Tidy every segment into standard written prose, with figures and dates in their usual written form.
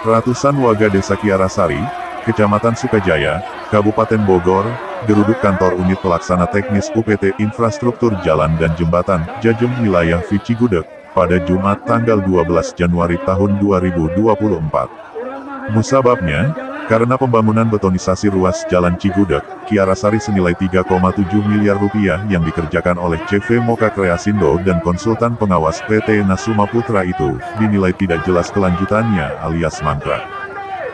Ratusan warga Desa Kiarasari, Kecamatan Sukajaya, Kabupaten Bogor, geruduk kantor unit pelaksana teknis UPT Infrastruktur Jalan dan Jembatan, Jajem wilayah Cigudeg, pada Jumat tanggal 12 Januari tahun 2024. Musababnya, karena pembangunan betonisasi ruas Jalan Cigudeg, Kiarasari senilai 3,7 miliar rupiah yang dikerjakan oleh CV Moka Kreasindo dan konsultan pengawas PT Nasuma Putra itu, dinilai tidak jelas kelanjutannya alias mangkrak.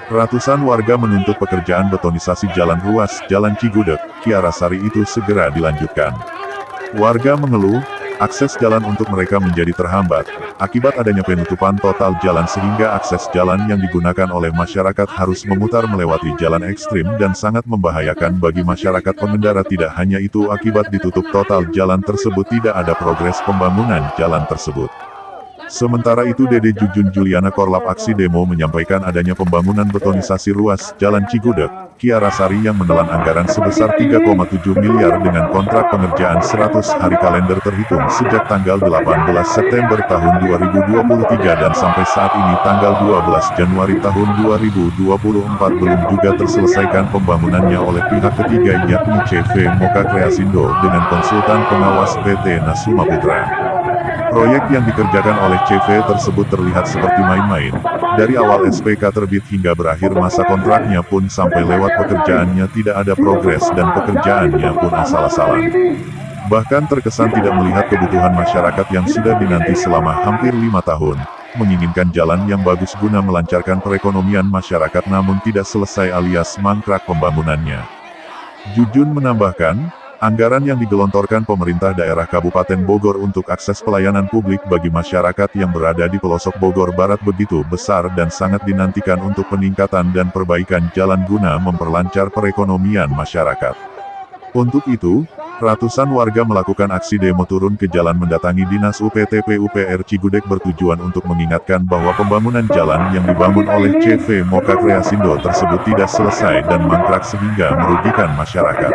Ratusan warga menuntut pekerjaan betonisasi jalan ruas Jalan Cigudeg, Kiarasari itu segera dilanjutkan. Warga mengeluh, akses jalan untuk mereka menjadi terhambat, akibat adanya penutupan total jalan sehingga akses jalan yang digunakan oleh masyarakat harus memutar melewati jalan ekstrim dan sangat membahayakan bagi masyarakat pengendara. Tidak hanya itu, akibat ditutup total jalan tersebut tidak ada progres pembangunan jalan tersebut. Sementara itu Dede Jujun Juliana Korlap Aksi Demo menyampaikan adanya pembangunan betonisasi ruas Jalan Cigudeg, Kiarasari yang menelan anggaran sebesar 3,7 miliar dengan kontrak pengerjaan 100 hari kalender terhitung sejak tanggal 18 September tahun 2023 dan sampai saat ini tanggal 12 Januari tahun 2024 belum juga terselesaikan pembangunannya oleh pihak ketiga yakni CV Moka Kreasindo dengan konsultan pengawas PT Nasuma Putra. Proyek yang dikerjakan oleh CV tersebut terlihat seperti main-main. Dari awal SPK terbit hingga berakhir masa kontraknya pun sampai lewat pekerjaannya tidak ada progres dan pekerjaannya pun asal-asalan. Bahkan terkesan tidak melihat kebutuhan masyarakat yang sudah dinanti selama hampir 5 tahun. Menginginkan jalan yang bagus guna melancarkan perekonomian masyarakat namun tidak selesai alias mangkrak pembangunannya. Jujun menambahkan, anggaran yang digelontorkan pemerintah daerah Kabupaten Bogor untuk akses pelayanan publik bagi masyarakat yang berada di pelosok Bogor Barat begitu besar dan sangat dinantikan untuk peningkatan dan perbaikan jalan guna memperlancar perekonomian masyarakat. Untuk itu, ratusan warga melakukan aksi demo turun ke jalan mendatangi Dinas UPT PUPR Cigudeg bertujuan untuk mengingatkan bahwa pembangunan jalan yang dibangun oleh CV Moka Kreasindo tersebut tidak selesai dan mangkrak sehingga merugikan masyarakat.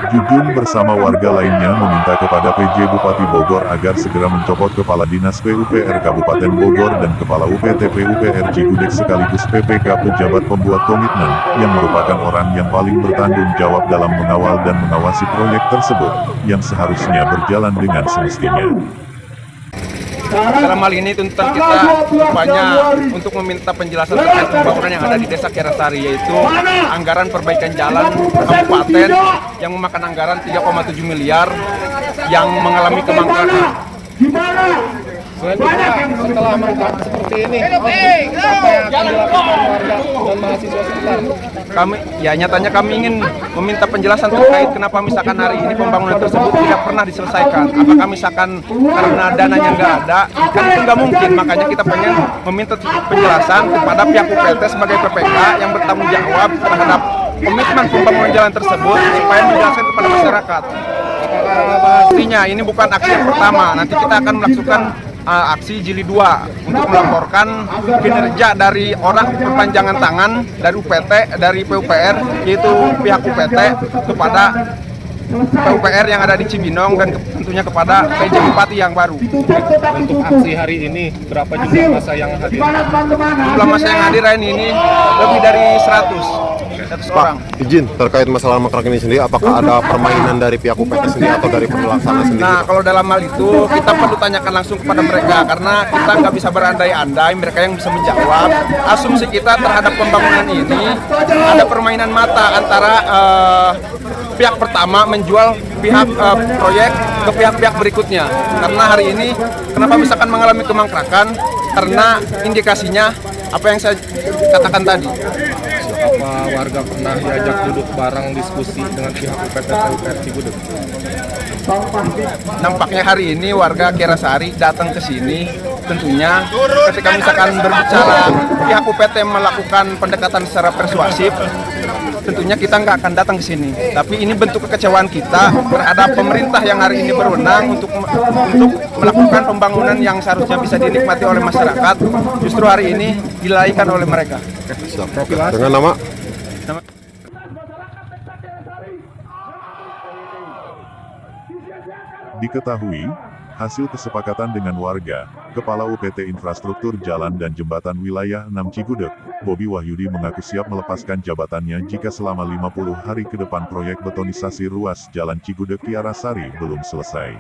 Jujun bersama warga lainnya meminta kepada PJ Bupati Bogor agar segera mencopot Kepala Dinas PUPR Kabupaten Bogor dan Kepala UPT PUPR Cigudeg sekaligus PPK pejabat pembuat komitmen, yang merupakan orang yang paling bertanggung jawab dalam mengawal dan mengawasi proyek tersebut, yang seharusnya berjalan dengan semestinya. Dalam hal ini tuntutan kita rupanya untuk meminta penjelasan terkait pembangunan yang ada di Desa Kiarasari, yaitu anggaran perbaikan jalan kabupaten yang memakan anggaran 3,7 miliar yang mengalami kemangkrakan. Setelah mangkrak seperti ini, apa yang akan dilakukan warga dan mahasiswa sekitar? Nyatanya kami ingin meminta penjelasan terkait kenapa misalkan hari ini pembangunan tersebut tidak pernah diselesaikan. Apakah misalkan karena dananya nggak ada? Kan itu nggak mungkin. Makanya kita pengen meminta penjelasan kepada pihak UPT sebagai PPK yang bertanggung jawab terhadap komitmen pembangunan jalan tersebut supaya menjelaskan kepada masyarakat. Pastinya ini bukan aksi yang pertama. Nanti kita akan melakukan aksi jilid 2 untuk melaporkan kinerja dari orang perpanjangan tangan dari UPT, dari PUPR, yaitu pihak UPT kepada PUPR yang ada di Cibinong dan tentunya kepada PJ Bupati yang baru. Untuk aksi hari ini, berapa jumlah massa yang hadir? Jumlah massa yang hadir hari ini lebih dari 100 orang. Izin, terkait masalah mangkrak ini sendiri, apakah ada permainan dari pihak UPT sendiri atau dari pelaksana sendiri? Nah, kalau dalam hal itu kita perlu tanyakan langsung kepada mereka, karena kita nggak bisa berandai-andai, mereka yang bisa menjawab. Asumsi kita terhadap pembangunan ini ada permainan mata antara pihak pertama menjual pihak proyek ke pihak-pihak berikutnya. Karena hari ini kenapa misalkan mengalami kemangkrakan? Karena indikasinya apa yang saya katakan tadi. Apa warga pernah diajak duduk bareng diskusi dengan pihak UPT PUPR Cigudeg? Nampaknya hari ini warga Kiarasari datang ke sini, tentunya ketika misalkan berbicara pihak UPT melakukan pendekatan secara persuasif, tentunya kita nggak akan datang ke sini. Tapi ini bentuk kekecewaan kita terhadap pemerintah yang hari ini berwenang untuk melakukan pembangunan yang seharusnya bisa dinikmati oleh masyarakat, justru hari ini dilalaikan oleh mereka. Dengan nama? Diketahui, Hasil kesepakatan dengan warga, Kepala UPT Infrastruktur Jalan dan Jembatan Wilayah 6 Cigudeg, Bobi Wahyudi mengaku siap melepaskan jabatannya jika selama 50 hari ke depan proyek betonisasi ruas Jalan Cigudeg Kiarasari belum selesai.